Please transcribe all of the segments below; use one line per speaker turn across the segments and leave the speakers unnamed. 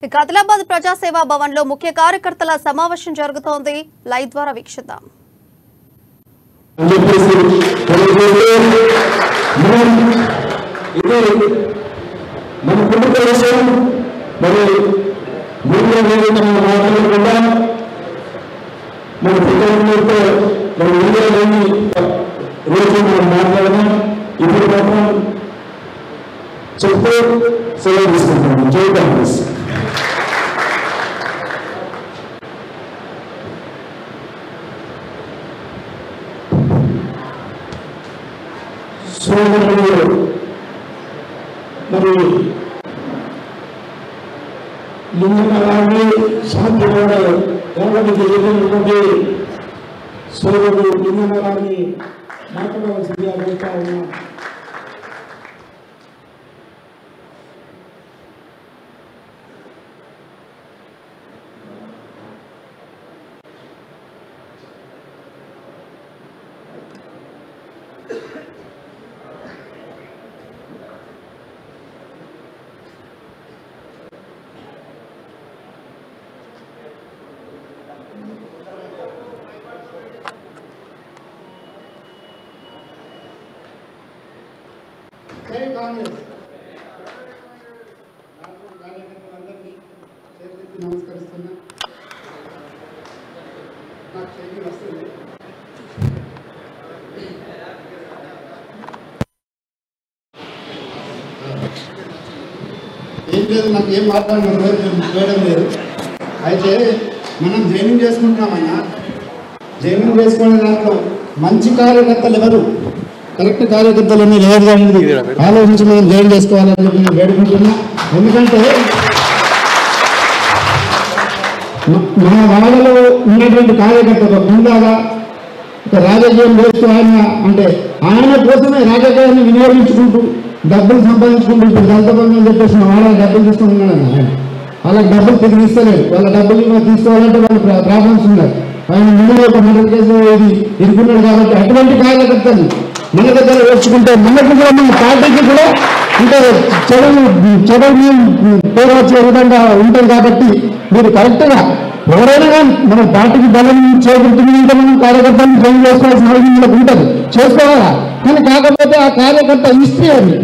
ఆదిలాబాద్ ప్రజాసేవా భవన్ లో ముఖ్య కార్యకర్తల సమావేశం జరుగుతోంది. లైవ్ ద్వారా వీక్షిద్దాం.
చెప్తే సెలవు తీసుకుంటున్నాను. జై కాంగ్రెస్. సోదరులు మరి లింగనగారిని శాంతిగా ఎవరికి తెలియనటువంటి సోదరుడు లింగనగారిని మాట్లాడవలసిందిగా కోరుతా ఉన్నాం. జై కాంగ్రెస్. కార్యకర్తలందరికీ చేతులెత్తి నమస్కరిస్తున్నా. నాకు చేతి వస్తుంది. ఏం లేదు, నాకు ఏం మాట్లాడడం లేదు. అయితే మనం జైనింగ్ చేసుకుంటున్నామన్నా. జైనింగ్ చేసుకునే దాంట్లో మంచి కార్యకర్తలు ఎవరు, కరెక్ట్ కార్యకర్తలన్నీ ఎవరు అనేది ఆలోచించి మనం జాయిన్ చేసుకోవాలని చెప్పి నేను వేడుకుంటున్నా. ఎందుకంటే మన వాళ్ళలో ఉన్నటువంటి కార్యకర్తలు ముందాగా ఒక రాజకీయం చేస్తూ అంటే ఆయన కోసమే రాజకీయాన్ని వినియోగించుకుంటూ డబ్బులు సంపాదించుకుంటూ ఇప్పుడు దళితబంధం అని చెప్పేసి మా వాళ్ళ డబ్బులు తీసుకుంటున్నాడు. ఆయన వాళ్ళకి డబ్బులు తిరిగి ఇస్తలేదు. వాళ్ళ డబ్బులు తీసుకోవాలంటే వాళ్ళు ప్రాబ్లమ్స్ ఉన్నాయి. ఆయన ముందు ఒక మర్డర్ కేసు ఇది ఇరుకున్నాడు కాబట్టి అటువంటి కార్యకర్తలు మన దగ్గర వచ్చుకుంటే మనకు కూడా మన పార్టీకి కూడా అంటే చెడు పేరు వచ్చే విధంగా ఉంటుంది. కాబట్టి మీరు కరెక్ట్గా ఎవరైనా కానీ మన పార్టీకి బలం చేకూరుతుందంటే మనం కార్యకర్తలను ట్రైన్ చేసుకోవాల్సిన అవసరం ఉంటుంది, చేసుకోవాలా. కానీ కాకపోతే ఆ కార్యకర్త హిస్టరీ అది,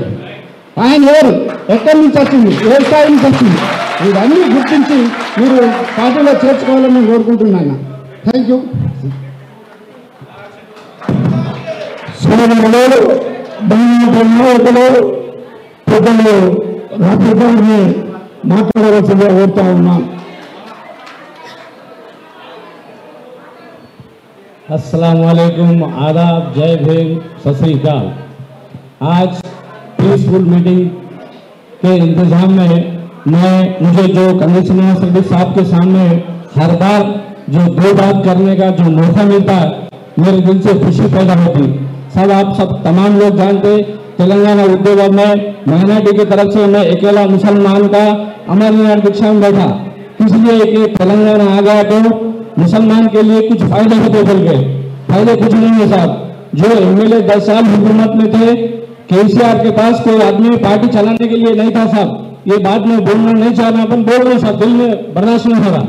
ఆయన ఎవరు, ఎక్కడి నుంచి వచ్చింది, ఏ స్థాయి నుంచి వచ్చింది, ఇవన్నీ గుర్తించి మీరు పార్టీలో చేర్చుకోవాలని నేను కోరుకుంటున్నాను. Thank you. సోదరులు పెద్దలు రాష్ట్రాన్ని మాట్లాడవలసిందిగా కోరుతా ఉన్నాం.
अस्सलाम वालेकुम, आदाब, जय भीम, सत श्री अकाल। आज पीसफुल मीटिंग के इंतजाम में मुझे जो कमिश्नर रेड्डी साहब के सामने हर बार जो दो बात करने का जो मौका मिलता है, मेरे दिल से खुशी पैदा होती। सब आप सब तमाम लोग जानते, तेलंगाना उद्योग में माइनॉरिटी की तरफ से मैं अकेला मुसलमान का अमरनाथ दीक्षा में बैठा, इसलिए कि तेलंगाना आ गया तो मुसलमान के लिए कुछ फायदे होते बोल गए। फायदे कुछ नहीं है साहब। जो एमएलए 10 साल हुकूमत में थे, केसीआर के पास कोई आदमी पार्टी चलाने के लिए नहीं था साहब। ये बात मैं बोलना नहीं चाह रहा, अपन बोल रहे साहब, दिल में बर्दाश्त नहीं हो रहा।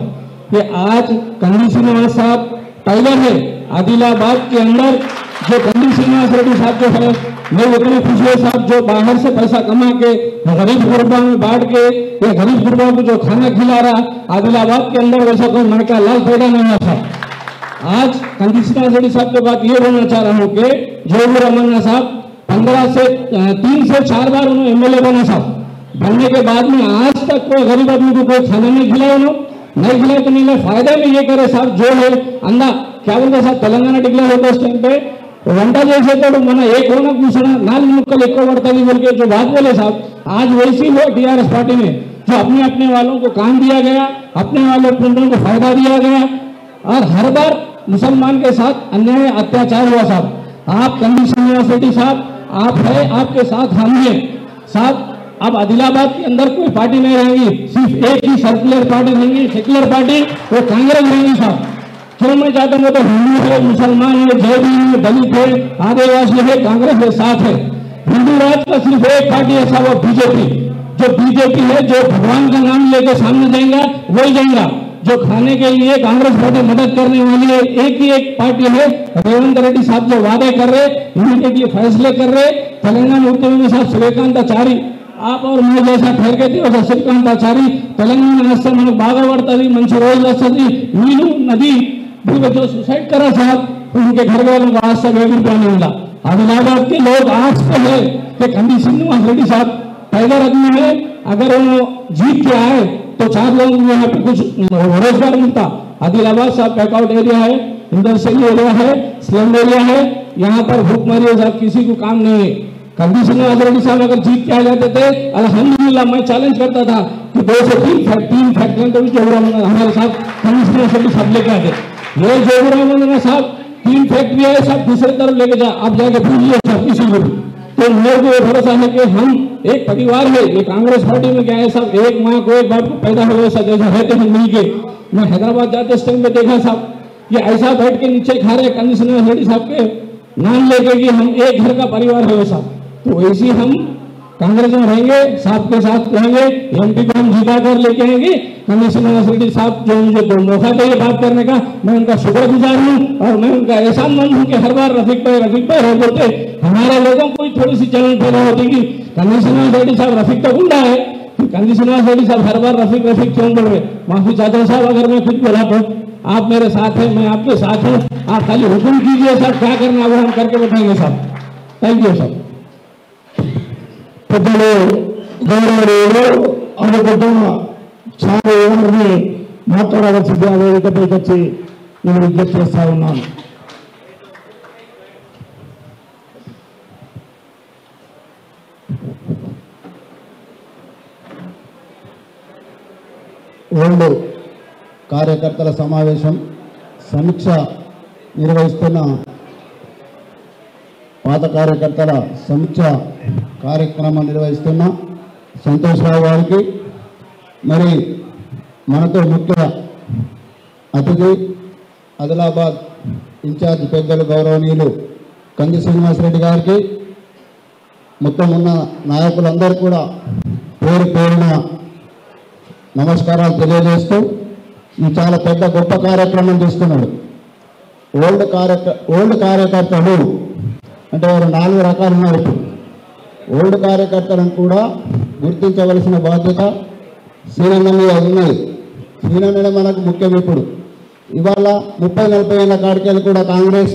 ये आज कंदी श्रीनिवास साहब टाइगर है आदिलाबाद के अंदर, जो कंदी श्रीनिवास रेड्डी साहब जो है, मैं इतने खुशी है साहब, जो बाहर से पैसा कमा के गरीब गुरबा में बांट के या गरीब गुरबा को जो खाना खिला रहा, आदिलाबाद के अंदर वैसा कोई मन का लाल पैदा नहीं हुआ था। आज कंदी श्रीनिवास रेड्डी साहब की बात ये बोलना चाह रहा हूँ कि जोगुर अमरना साहब 3 से 4 बार उन्होंने एमएलए बना साहब। बनने के बाद में आज तक कोई गरीब आदमी को कोई खाना नहीं खिलाया, नहीं खिलाए तो नहीं, फायदा में ये करे साहब। जो है अंदा क्या बोलते साहब, तेलंगाना डिक्लेयर होता उस टाइम पे వంట చేసేటప్పుడు మన ఏ కోన కూర్చున్నా 4 मुक्कल ఎక్కువ पड़ता बोल के जो बात बोले साहब, आज वैसी हुआ टीआरएस पार्टी में, जो अपने अपने वालों को काम दिया गया, अपने वालों को फायदा दिया गया और हर बार मुसलमान के साथ अन्याय अत्याचार हुआ साहब। आप कंदी श्रीनिवास रेड्डी साहब, आप है, आपके साथ हम हैं साहब। अब आदिलाबाद के अंदर कोई पार्टी नहीं रहेगी, सिर्फ एक ही सर्कुलर पार्टी रहेगी, सेक्युलर पार्टी, वो कांग्रेस रहेगी साहब। क्यों मैं चाहता हूँ, तो हिंदू है, मुसलमान है, जैन है, दलित है, आदिवासी है, कांग्रेस के साथ है। हिंदू राज का सिर्फ एक पार्टी है साहब, बीजेपी, जो बीजेपी है, जो भगवान का नाम लेकर सामने जाएगा वही जाएगा। जो खाने के लिए कांग्रेस पार्टी मदद करने वाली है, एक ही एक पार्टी है रेवंत रेड्डी साहब, जो वादे कर रहे, इमीडिएटली फैसले कर रहे। तेलंगाना उद्यमी साहब శ్రీకాంతాచారి, आप और मैं जैसा ठहरके वैसा శ్రీకాంతాచారి తెలంగాణ వస్తే మనకు బాగా పడుతుంది, మంచి రోజులు వస్తుంది। नीलू नदी जो सुसाइड करा साहब, उनके घर वालों को आज तक 1 रुपया नहीं मिला। आदिलाबाद के लोग आज पे है कि कंदी श्रीनिवास रेड्डी साहब टाइगर आदमी है, अगर वो जीत के आए तो 4 लोगों को यहाँ पे कुछ रोजगार मिलता। आदिलाबाद साहब पैकआउट एरिया है, इंडस्ट्रियल एरिया है, स्लम एरिया है, यहाँ पर भूखमरी साहब किसी को काम नहीं है। कंदी श्रीनिवास रेड्डी साहब अगर जीत के आ जाते थे, अल्हम्दुलिल्लाह मैं चैलेंज करता था कि 2 से 3 फैक्ट्रियों को भी जोगुराम हमारे साथ कंदी श्रीनिवास रेड्डी साहब लेके आते। ये जोगुराम साहब 3 फैक्ट्री है, सब दूसरे तरफ लेके जा, आप जाके पूछिए सब किसी को भी। तो मेरे को भरोसा है कि हम एक परिवार है। ये कांग्रेस पार्टी में क्या है साहब, एक माँ को एक बाप को पैदा हुए ऐसा जैसा रहते हैं मिल के। मैं हैदराबाद जाते इस टाइम पे देखा साहब, ये ऐसा बैठ के नीचे खा रहे कंदी श्रीनिवास रेड्डी साहब के नाम लेके कि हम एक घर का परिवार है साहब। तो वैसे हम कांग्रेस में रहेंगे, साथ के साथ रहेंगे, एमपी को हम जीता कर लेके आएंगे। कंदी श्रीनिवास रेड्डी साहब जो मुझे मौका दिए बात करने का, मैं उनका शुक्रगुजार हूँ और मैं उनका एहसानमंद हूँ कि हर बार रफीक भाई है बोलते हमारे लोगों को थोड़ी सी चलन पैदा होती कि कंदी श्रीनिवास रेड्डी साहब रफीक तो गुंडा है, कंदी श्रीनिवास रेड्डी साहब हर बार रफीक क्यों बोल रहे। माफी चाहता हूँ साहब अगर मैं कुछ बोला तो, आप मेरे साथ हैं, मैं आपके साथ हूँ, आप खाली हुक्म कीजिए साहब, क्या करना वो हम करके बताएंगे साहब। थैंक यू साहब।
పెద్దలు గౌరవనీయులు అనుకుంటున్న చాలా ఎవరిని మాట్లాడవలసిందిగా వేదికపైకి వచ్చి నేను విజ్ఞప్తి చేస్తా ఉన్నాను। ఓల్డ్ కార్యకర్తల సమావేశం సమీక్ష నిర్వహిస్తున్న పాత కార్యకర్తల సమీక్ష కార్యక్రమం నిర్వహిస్తున్న సంతోష్ రావు గారికి, మరి మనతో ముఖ్య అతిథి ఆదిలాబాద్ ఇన్ఛార్జ్ పెద్దలు గౌరవనీయులు కంది శ్రీనివాస్ రెడ్డి గారికి, మొత్తం ఉన్న నాయకులందరూ కూడా పేరు పేరున నమస్కారాలు తెలియజేస్తూ ఈ చాలా పెద్ద గొప్ప కార్యక్రమం చేస్తున్నాడు। ఓల్డ్ కార్యకర్తలు అంటే వారు 4 రకాలు ఉన్నారు। ఓల్డ్ కార్యకర్తలను కూడా గుర్తించవలసిన బాధ్యత సీనన్న మీద ఉన్నది। సీనన్ననే మనకు ముఖ్యం। ఇప్పుడు ఇవాళ 30-40 ఏళ్ళ కాడికెళ్ళి కూడా కాంగ్రెస్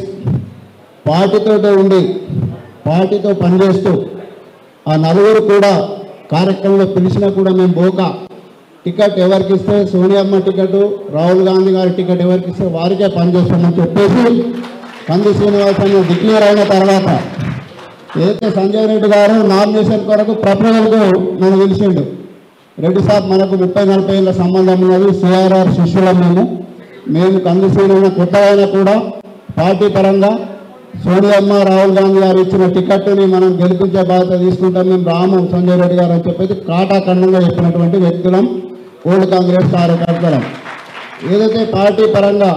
పార్టీతో ఉండి పార్టీతో పనిచేస్తూ ఆ 4 కూడా కార్యక్రమంలో పిలిచినా కూడా మేము పోక, టికెట్ ఎవరికి ఇస్తే సోనియమ్మ టికెట్, రాహుల్ గాంధీ గారి టికెట్ ఎవరికి ఇస్తే వారికే పనిచేస్తామని చెప్పేసి కంది శ్రీనివాస్ అని డిక్లేర్ అయిన తర్వాత ఏదైతే సంజయ్ రెడ్డి గారు నామినేషన్ కొరకు ప్రపోజల్కు నన్ను పిలిచిండు, రెడ్డి సాబ్ మనకు 30-40 ఏళ్ళ సంబంధం ఉన్నది, సిఆర్ఆర్ శిష్యులం మేము కంది శ్రీనివాస్ కొత్తగా కూడా పార్టీ పరంగా సోనియమ్మ రాహుల్ గాంధీ గారు ఇచ్చిన టికెట్ని మనం గెలిపించే బాధ్యత తీసుకుంటాం, మేము రాము సంజయ్ రెడ్డి గారు అని చెప్పేసి కాటాఖండంగా చెప్పినటువంటి వ్యక్తులం ఓల్డ్ కాంగ్రెస్ కార్యకర్తలం। ఏదైతే పార్టీ పరంగా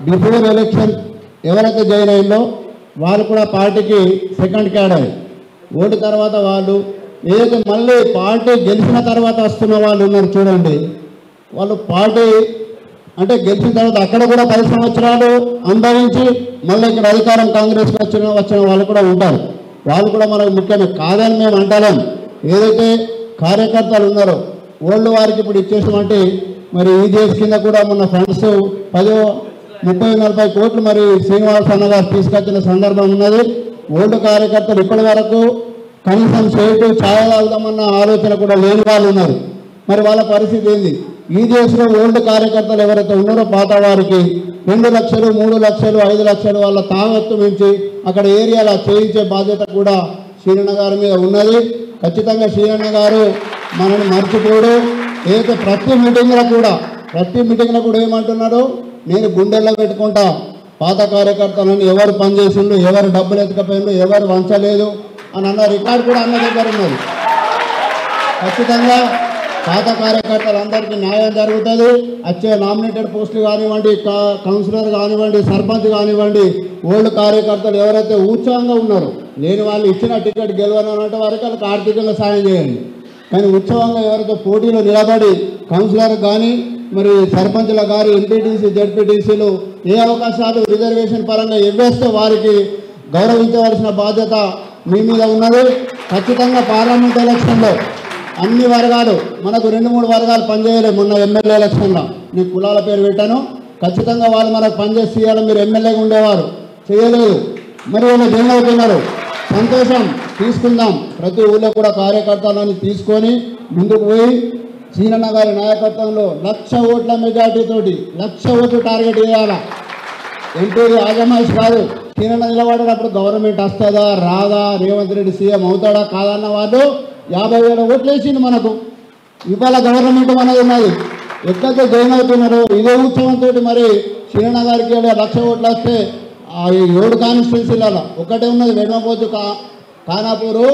బిఫోర్ ఎలక్షన్ ఎవరైతే జాయిన్ అయిందో వాళ్ళు కూడా పార్టీకి సెకండ్ క్యాడర్, ఓటు తర్వాత వాళ్ళు ఏదైతే మళ్ళీ పార్టీ గెలిచిన తర్వాత వస్తున్న వాళ్ళు ఉన్నారు చూడండి, వాళ్ళు పార్టీ అంటే గెలిచిన తర్వాత అక్కడ కూడా 10 సంవత్సరాలు అనుభవించి మళ్ళీ ఇక్కడ అధికారం కాంగ్రెస్కి వచ్చిన వాళ్ళు కూడా ఉంటారు। వాళ్ళు కూడా మనకు ముఖ్యమే కాదని మేము అంటలేం। ఏదైతే కార్యకర్తలు ఉన్నారో ఓల్డ్ వారికి ఇప్పుడు ఇచ్చేసినటువంటి మరి ఈజీఎస్ కింద కూడా మొన్న ఫండ్స్ 30-40 కోట్లు మరి శ్రీనివాస్ అన్న గారు తీసుకొచ్చిన సందర్భం ఉన్నది। ఓల్డ్ కార్యకర్తలు ఇప్పటి వరకు కనీసం సేటు ఛాయ తాగుదామన్న ఆలోచన కూడా లేని వాళ్ళు ఉన్నారు। మరి వాళ్ళ పరిస్థితి ఏంది? ఈజీఎస్లో ఓల్డ్ కార్యకర్తలు ఎవరైతే ఉన్నారో పాత వారికి 2 లక్షలు 3 లక్షలు 5 లక్షలు వాళ్ళ తాగత్తు మించి అక్కడ ఏరియాలో చేయించే బాధ్యత కూడా శ్రీరణ గారి మీద ఉన్నది। ఖచ్చితంగా శ్రీరణ గారు మనల్ని మర్చిపోడు। ఏదైతే ప్రతి మీటింగ్లో కూడా ఏమంటున్నారో, నేను గుండెల్లో పెట్టుకుంటా పాత కార్యకర్తలను, ఎవరు పనిచేసిండు, ఎవరు డబ్బులు ఎత్తుకపోయిండు, ఎవరు వంచలేదు అని అన్న రికార్డు కూడా అన్న దగ్గర ఉన్నది। ఖచ్చితంగా పాత కార్యకర్తలందరికీ న్యాయం జరుగుతుంది। వచ్చే నామినేటెడ్ పోస్టులు కానివ్వండి, కౌన్సిలర్ కానివ్వండి, సర్పంచ్ కానివ్వండి, ఓల్డ్ కార్యకర్తలు ఎవరైతే ఉత్సాహంగా ఉన్నారో, లేని వాళ్ళు ఇచ్చిన టికెట్ గెలవనంటే వారికి వాళ్ళకి ఆర్థికంగా సాయం చేయండి। కానీ ఉత్సవంగా ఎవరితో పోటీలో నిలబడి కౌన్సిలర్ కానీ మరి సర్పంచుల గారు ఎంపీటీసీ జడ్పీటీసీలు ఏ అవకాశాలు రిజర్వేషన్ పరంగా ఇవ్వేస్తే వారికి గౌరవించవలసిన బాధ్యత మీ మీద ఉన్నది. ఖచ్చితంగా పార్లమెంట్ ఎలక్షన్లో అన్ని వర్గాలు మనకు 2-3 వర్గాలు పనిచేయలేదు. మొన్న ఎమ్మెల్యే ఎలక్షన్లో నేను కులాల పేరు పెట్టాను. ఖచ్చితంగా వాళ్ళు మనకు పనిచేసి చేయాలి. మీరు ఎమ్మెల్యేగా ఉండేవారు చేయలేదు, మరి వాళ్ళు జైన్ అవుతున్నారు. సంతోషం, తీసుకుందాం. ప్రతి ఊళ్ళో కూడా కార్యకర్తలను తీసుకొని ముందుకు పోయి సీనన్న గారి నాయకత్వంలో 1,00,000 ఓట్ల మెజార్టీతోటి 1,00,000 ఓట్లు టార్గెట్ చేయాలా. ఎంపీ ఆజమాయిష్ గారు సీనన్న నిలబడినప్పుడు గవర్నమెంట్ వస్తుందా రాదా, రేవంత్ రెడ్డి సీఎం అవుతాడా కాదన్న వాళ్ళు 50,000 ఓట్లు వేసింది మనకు. ఇవాళ గవర్నమెంట్ మనది ఉన్నది. ఎక్కడితో జైన్ అవుతున్నారు. ఇదే ఉత్సవంతో మరి సీనన్న గారికి 1,00,000 ఓట్లు వస్తే 7 కాన్స్టిట్యున్సీలలో ఒకటే ఉన్నది. వెడమపోతు ఖానాపూరు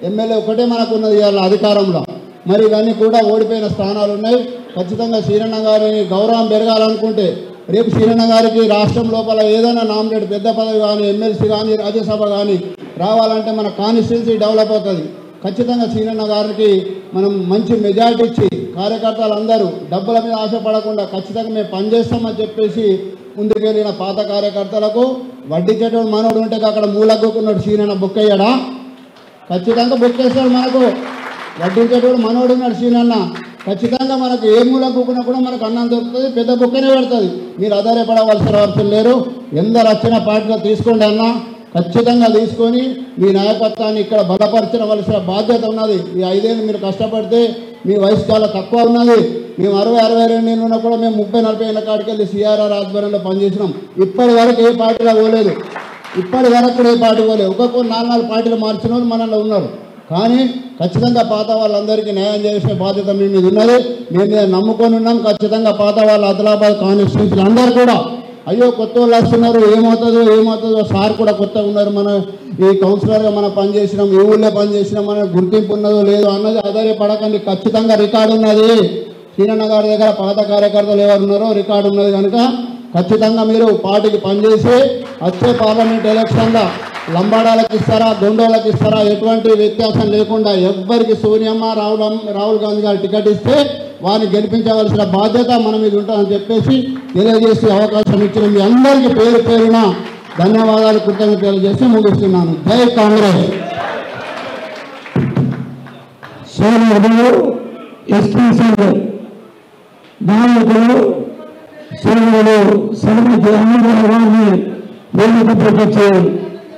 ఎమ్మెల్యే ఒకటే మనకు ఉన్నది ఇవాళ అధికారంలో. మరి ఇవన్నీ కూడా ఓడిపోయిన స్థానాలు ఉన్నాయి. ఖచ్చితంగా సీనన్న గారిని గౌరవం పెరగాలనుకుంటే రేపు సీనన్న గారికి రాష్ట్రం లోపల ఏదైనా నామినేట్ పెద్ద పదవి కానీ ఎమ్మెల్సీ కానీ రాజ్యసభ కానీ రావాలంటే మన కాన్స్టిట్యున్సీ డెవలప్ అవుతుంది. ఖచ్చితంగా సీనన్న గారికి మనం మంచి మెజార్టీ ఇచ్చి కార్యకర్తలందరూ డబ్బుల మీద ఆశపడకుండా ఖచ్చితంగా మేము పనిచేస్తామని చెప్పేసి ముందుకెళ్ళిన పాత కార్యకర్తలకు వడ్డించేటోడు మనోడు ఉంటే అక్కడ మూలగ్గుకున్నాడు సీనన్న బుక్కయ్యాడా? ఖచ్చితంగా బుక్కేస్తాడు. మనకు వడ్డించేటోడు మనోడు ఉన్నాడు సీనన్న. ఖచ్చితంగా మనకు ఏ మూలగ్గుకున్నా కూడా మనకు అన్నం దొరుకుతుంది, పెద్ద బుక్కనే పెడుతుంది. మీరు ఆధారపడవలసిన అవసరం లేరు. ఎందరు వచ్చిన పార్టీలో తీసుకోండి అన్న. ఖచ్చితంగా తీసుకొని మీ నాయకత్వాన్ని ఇక్కడ బలపరచవలసిన బాధ్యత ఉన్నది. ఈ 5 ఏళ్ళు మీరు కష్టపడితే మీ వయసు చాలా తక్కువ ఉన్నది. మేము 60-62 ఏళ్ళు ఉన్నా కూడా మేము 30-40 ఏళ్ళ కాడికి వెళ్ళి సిఆర్ఆర్ ఆధ్వర్యంలో పనిచేసినాం. ఇప్పటి వరకు ఏ పార్టీలో పోలేదు. ఇప్పటి వరకు కూడా ఏ పార్టీ పోలేదు. ఒక్కొక్క 4 పార్టీలు మార్చిన వాళ్ళు మనలో ఉన్నారు. కానీ ఖచ్చితంగా పాత వాళ్ళందరికీ న్యాయం చేసే బాధ్యత మీ మీద ఉన్నది. మేము మీద నమ్ముకొని ఉన్నాం. ఖచ్చితంగా పాత వాళ్ళు ఆదిలాబాద్ కాన్స్టిట్యున్సీలు అందరూ కూడా అయ్యో కొత్త వాళ్ళు వస్తున్నారు ఏమవుతుందో సార్ కూడా కొత్త ఉన్నారు. మన ఈ కౌన్సిలర్గా మనం పనిచేసినాం, ఈ ఊళ్ళో పనిచేసినాం, మన గుర్తింపు ఉన్నదో లేదో అన్నది ఆధారపడకండి. ఖచ్చితంగా రికార్డు ఉన్నది. సీనన్న గారి దగ్గర పాత కార్యకర్తలు ఎవరు ఉన్నారో రికార్డు ఉన్నది కనుక ఖచ్చితంగా మీరు పార్టీకి పనిచేసి వచ్చే పార్లమెంట్ ఎలక్షన్లో లంబాడాలకు ఇస్తారా దొండోళ్ళకి ఇస్తారా ఎటువంటి వ్యత్యాసం లేకుండా ఎవ్వరికి సోనియమ్మ రాహుల్ గాంధీ గారు టికెట్ ఇస్తే వారిని గెలిపించవలసిన బాధ్యత మన మీద ఉంటుందని చెప్పేసి తెలియజేసే అవకాశం ఇచ్చిన మీ అందరికీ పేరు పేరున ధన్యవాదాలు కృతజ్ఞతలు తెలియజేసి ముగిస్తున్నాను. జై కాంగ్రెస్.
సోదరుడు ఎస్పీ సంఘ్ నాయకులు సోదరుడు సర్వకి అందరూ వారిని వేదికపైకి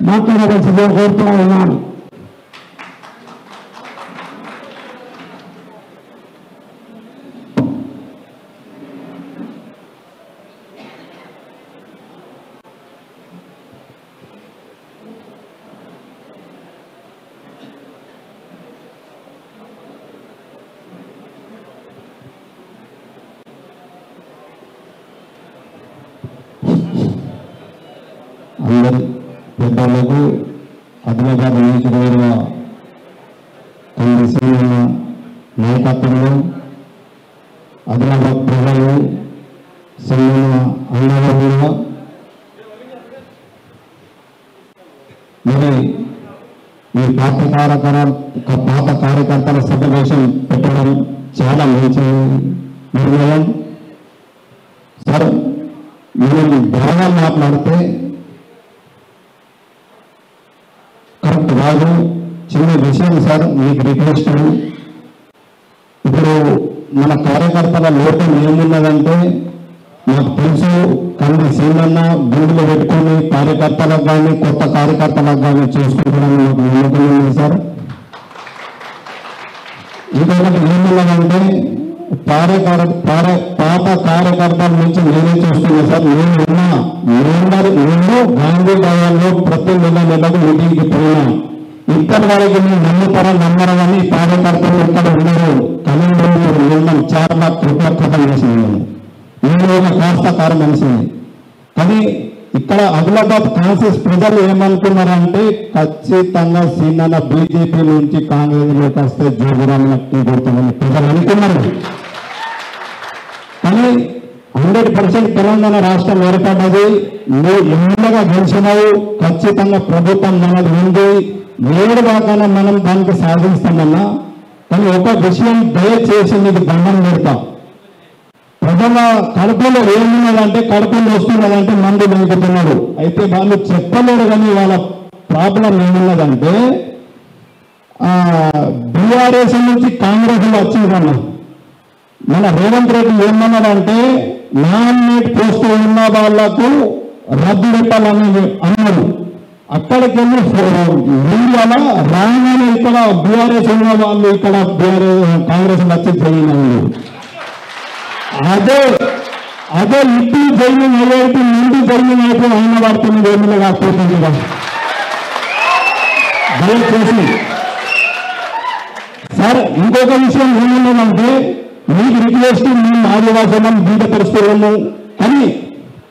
మాట్లాడవలసిందిగా కోరుతూ ఉన్నాను.
అందరి పెద్దలకు ఆదిలాబాద్ నియోజకవర్గ కాంగ్రెస్ నాయకత్వంలో ఆదిలాబాద్ ప్రజలు సంఘం అండగా మరి ఈ పాత కార్యకర్తల సమావేశం పెట్టడం చాలా మంచి నిర్ణయం. సార్ మనం బాగా మాట్లాడితే కరెక్ట్ కాదు. చిన్న విషయం సార్, మీకు రిక్వెస్ట్. ఇప్పుడు మన కార్యకర్తల లోపం ఏమున్నదంటే నాకు తెలుసు, కానీ సీనన్న గుండెలు పెట్టుకొని కార్యకర్తలకు కానీ కొత్త కార్యకర్తలకు కానీ చేసుకుంటామని నాకు నమ్మకం ఉంది సార్. ఇంకొకటి ఏమున్నదంటే పాత కార్యకర్తల నుంచి నేనే చూస్తున్నా సార్. నేను గాంధీ భవన్లో ప్రతి నెలకు మీటింగ్కి పోయినా ఇప్పటి వరకు నేను నమ్మరు కానీ కార్యకర్తలు ఇక్కడ ఉన్నారు. కనీసం చాలా కృతజ్ఞత చేసింది. నేను ఒక కాస్తకార మనిషిని. కానీ ఇక్కడ ఆదిలాబాద్ కాన్షియస్ ప్రజలు ఏమనుకున్నారంటే ఖచ్చితంగా సీనన్న బీజేపీ నుంచి కాంగ్రెస్లోకి వస్తే జోగురామ్ టీ కొడుతుందని ప్రజలు అనుకున్నారు. కానీ 100% తెలంగాణ రాష్ట్రం ఏర్పడ్డది. నువ్వు ఎన్నగా గెలిచినావు. ఖచ్చితంగా ప్రభుత్వం మనది ఉంది. నేడు కాకుండా మనం దానికి సాధిస్తామన్నా
కానీ ఒక విషయం దయచేసి మీకు దండం పెడతా. ప్రజల కడుపులో ఏమున్నదంటే, కడుపులో వస్తున్నదంటే మందు నింపుతున్నాడు. అయితే వాళ్ళు చెప్పలేరు, కానీ వాళ్ళ ప్రాబ్లం ఏమున్నదంటే బీఆర్ఎస్ నుంచి కాంగ్రెస్ వచ్చిందన్న. మన రేవంత్ రెడ్డి ఏమన్నాడంటే నామినేట్ పోస్టు ఉన్న వాళ్లకు రద్దు పెట్టాలని అన్నారు. అక్కడికి వెళ్ళి ఇండియాలో రాగానే ఇక్కడ బీఆర్ఎస్ ఉన్న వాళ్ళు ఇక్కడ కాంగ్రెస్ వచ్చి జరిగినారు. అదే ఇప్పుడు జరిగిన ఏదైతే ముందు జరిగిన అయితే అయిన పడుతున్నది ఏమైనా కాకపోతుంది కదా. దయచేసి సార్ ఇంకొక విషయం ఏమున్నదంటే, మీకు రిక్వెస్ట్, మేము ఆదివాసులం బీద పరిస్థితులను, కానీ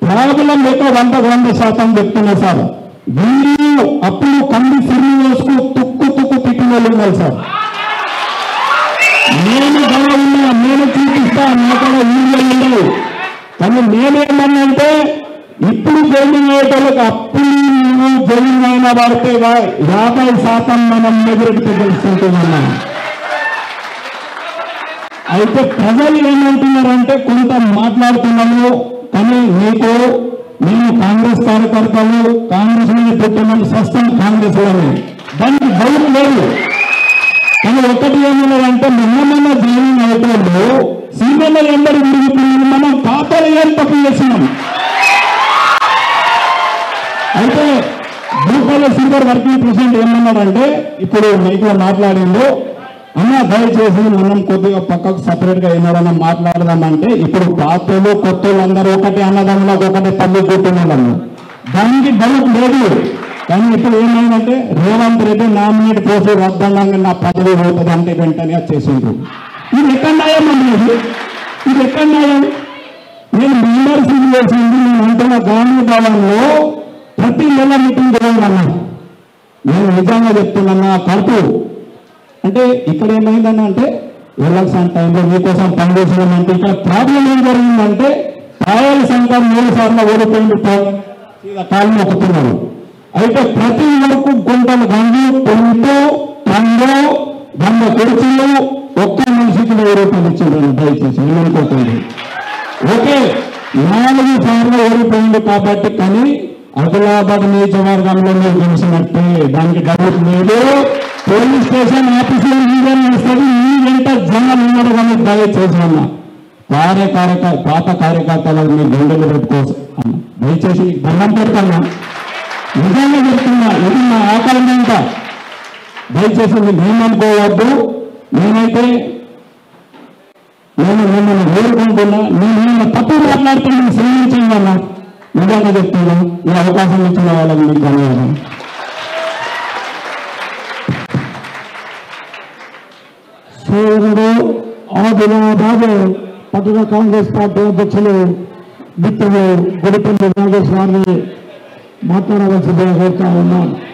ప్రాబ్లం లేక 100% చెప్తున్నా సార్. వీళ్ళు అప్పుడు కంది సిరి వేసుకు తుక్కు తిట్టిన వాళ్ళు ఉన్నారు సార్. నేను గల ఉన్నా, నేను చూపిస్తా, నాకడ వీళ్ళు ఉండవు. కానీ నేనేమన్నంటే ఇప్పుడు జైలింగ్ అయ్యేటోళ్ళకి అప్పుడు జైలింగ్ అయినా పడితే 50% మనం మెజారిటీతో తెలుసుకుంటున్నాం. అయితే ప్రజలు ఏమంటున్నారంటే కొంత మాట్లాడుతున్నాము, కానీ మేము కాంగ్రెస్ కార్యకర్తలు, కాంగ్రెస్ మీద పెట్టిన సస్తం కాంగ్రెస్ అని దానికి భయం లేదు. కానీ ఒకటి ఏమన్నారంటే మొన్న జైలింగ్ అయ్యేటోళ్ళు సీనియర్లు ఎందరు విరుగుతుంది, మనం పాపలు ఏం తప్పు చేసినాం. అయితే భూపాల సీనియర్ వర్కింగ్ ప్రెసిడెంట్ ఏమన్నారంటే, ఇప్పుడు మీకు మాట్లాడిందో అన్న దయచేసి మనం కొద్దిగా పక్కకు సపరేట్ గా ఏమైనా మాట్లాడదామంటే, ఇప్పుడు పాతలు కొత్తలు అందరూ ఒకటి అన్నదమ్ములకు ఒకటి తల్లి కూర్చున్నాము, దానికి డౌట్ లేదు. కానీ ఇప్పుడు ఏమైందంటే రేవంత్ రెడ్డి నామినేట్ పోసి వద్దంగా నా పదవి పోతుంది అంటే వెంటనే చేసిండు. ఇది ఎక్కడ న్యాయం అనేది? ఇది ఎక్కడ న్యాయం? నేను మెంబర్షిప్ చేసింది, నేను అంటున్న గాంధీ భవన్లో ప్రతి నెల మీటింగ్ జరగదన్నా. నేను నిజంగా చెప్తున్నా, కడుపు అంటే ఇక్కడ ఏమైందని అంటే ఎలక్షన్ టైంలో మీకోసం పనిచేసినామంటే ఇక్కడ ప్రాబ్లం ఏం జరిగిందంటే పాయల శంకర్ 3 సార్లు ఓడిపోయింది, కాలు మొక్కుతున్నారు. అయితే ప్రతి వరకు గుంటలు గంగు పొందు పండు 100 కుర్చీలు ఒక్క మనిషికి 1000 రూపాయలు ఇచ్చిండ్రు. దయచేసి ఏమనుకోకండి. ఓకే 4 సార్లు ఓడిపోయింది కాబట్టి, కానీ ఆదిలాబాద్ నియోజకవర్గంలో మీరు గెలిచినట్టే, దానికి డౌట్ లేదు. పోలీస్ స్టేషన్ ఆఫీసులో ఇస్తుంది, ఈ వెంట జనం ఉన్నారు. కానీ దయచేసి అన్న పాత కార్యకర్తలకు మీ గుండెలు పెట్టుకోవచ్చు అన్న, దయచేసి దండం పెడతాను. నిజంగా చెప్తున్నా, ఇది నా ఆకలింత. దయచేసి మీరు ఏమనుకోవద్దు. నేనైతే మిమ్మల్ని వేడుకుంటున్నా. నేను తప్పు మాట్లాడితే నేను శ్రమించండి అన్న, నిజంగా చెప్తున్నా. ఈ అవకాశం ఇచ్చిన వాళ్ళకి మీకు ధన్యవాదాలు. సోదరుడు ఆదిలాబాద్ పట్టణ కాంగ్రెస్ పార్టీ అధ్యక్షులు మిత్రులు గుడిపల్లి నాగేశ్వర గారిని మాట్లాడవలసిందిగా కోరుతా ఉన్నాను.